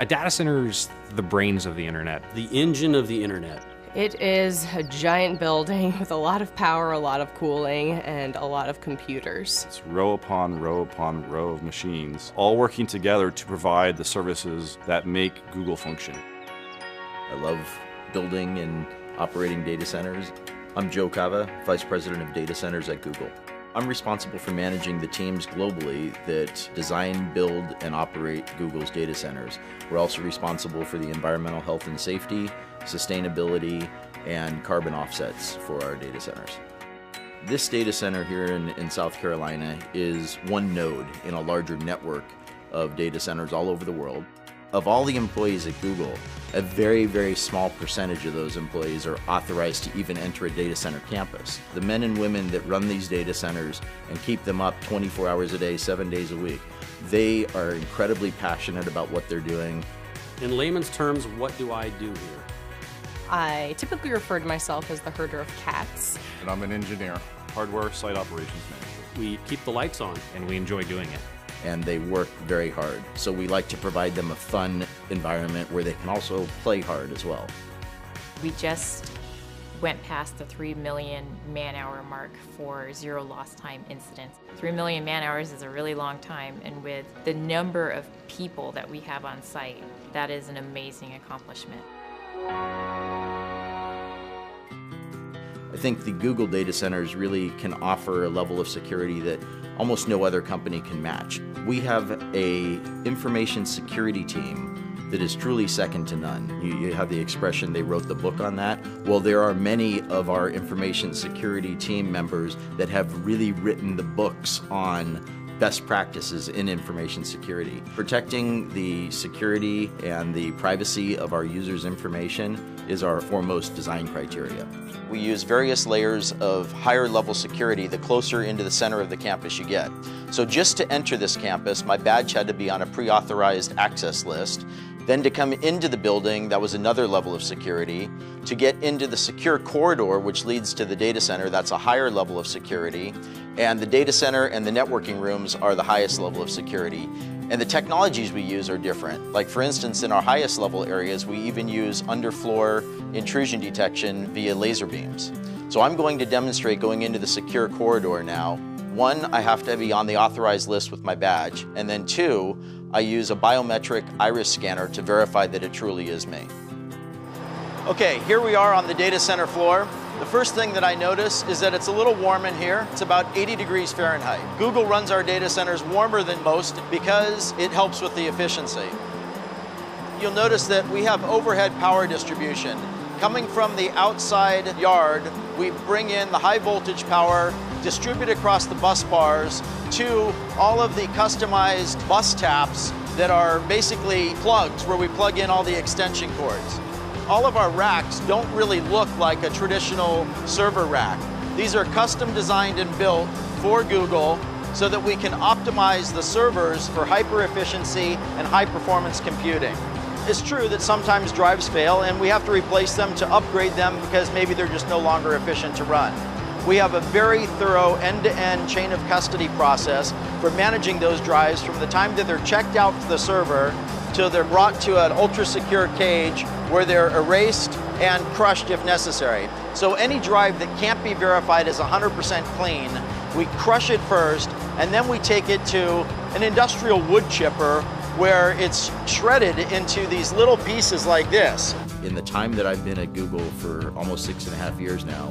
A data center's the brains of the internet. The engine of the internet. It is a giant building with a lot of power, a lot of cooling, and a lot of computers. It's row upon row upon row of machines, all working together to provide the services that make Google function. I love building and operating data centers. I'm Joe Cava, Vice President of Data Centers at Google. I'm responsible for managing the teams globally that design, build, and operate Google's data centers. We're also responsible for the environmental health and safety, sustainability, and carbon offsets for our data centers. This data center here in South Carolina is one node in a larger network of data centers all over the world. Of all the employees at Google, a very, very small percentage of those employees are authorized to even enter a data center campus. The men and women that run these data centers and keep them up 24 hours a day, 7 days a week, they are incredibly passionate about what they're doing. In layman's terms, what do I do here? I typically refer to myself as the herder of cats. And I'm an engineer, hardware site operations manager. We keep the lights on. And we enjoy doing it. And they work very hard. So we like to provide them a fun environment where they can also play hard as well. We just went past the 3 million man-hour mark for zero lost time incidents. 3 million man-hours is a really long time, and with the number of people that we have on site, that is an amazing accomplishment. I think the Google data centers really can offer a level of security that almost no other company can match. We have an information security team that is truly second to none. You have the expression, they wrote the book on that. Well, there are many of our information security team members that have really written the books on best practices in information security. Protecting the security and the privacy of our users' information is our foremost design criteria. We use various layers of higher level security the closer into the center of the campus you get. So just to enter this campus, my badge had to be on a pre-authorized access list. Then to come into the building, that was another level of security. To get into the secure corridor, which leads to the data center, that's a higher level of security. And the data center and the networking rooms are the highest level of security. And the technologies we use are different. Like for instance, in our highest level areas, we even use underfloor intrusion detection via laser beams. So I'm going to demonstrate going into the secure corridor now. One, I have to be on the authorized list with my badge. And then two, I use a biometric iris scanner to verify that it truly is me. Okay, here we are on the data center floor. The first thing that I notice is that it's a little warm in here. It's about 80 degrees Fahrenheit. Google runs our data centers warmer than most because it helps with the efficiency. You'll notice that we have overhead power distribution. Coming from the outside yard, we bring in the high voltage power, distribute across the bus bars to all of the customized bus taps that are basically plugs where we plug in all the extension cords. All of our racks don't really look like a traditional server rack. These are custom designed and built for Google so that we can optimize the servers for hyper efficiency and high performance computing. It's true that sometimes drives fail and we have to replace them to upgrade them because maybe they're just no longer efficient to run. We have a very thorough end-to-end chain of custody process for managing those drives from the time that they're checked out to the server till they're brought to an ultra-secure cage where they're erased and crushed if necessary. So any drive that can't be verified as 100% clean, we crush it first, and then we take it to an industrial wood chipper where it's shredded into these little pieces like this. In the time that I've been at Google for almost 6.5 years now,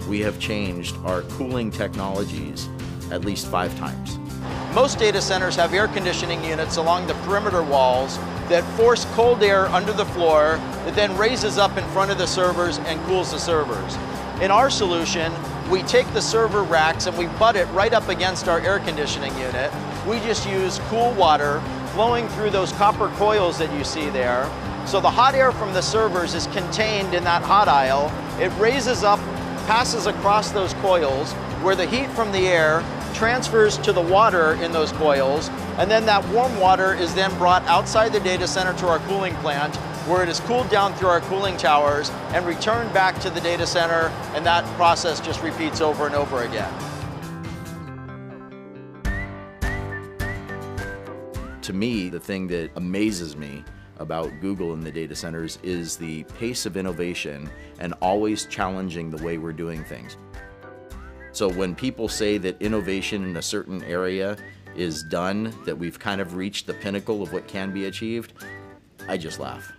we have changed our cooling technologies at least 5 times. Most data centers have air conditioning units along the perimeter walls that force cold air under the floor that then raises up in front of the servers and cools the servers. In our solution, we take the server racks and we butt it right up against our air conditioning unit. We just use cool water flowing through those copper coils that you see there. So the hot air from the servers is contained in that hot aisle. It raises up, passes across those coils, where the heat from the air transfers to the water in those coils, and then that warm water is then brought outside the data center to our cooling plant, where it is cooled down through our cooling towers and returned back to the data center, and that process just repeats over and over again. To me, the thing that amazes me about Google in the data centers is the pace of innovation and always challenging the way we're doing things. So when people say that innovation in a certain area is done, that we've kind of reached the pinnacle of what can be achieved, I just laugh.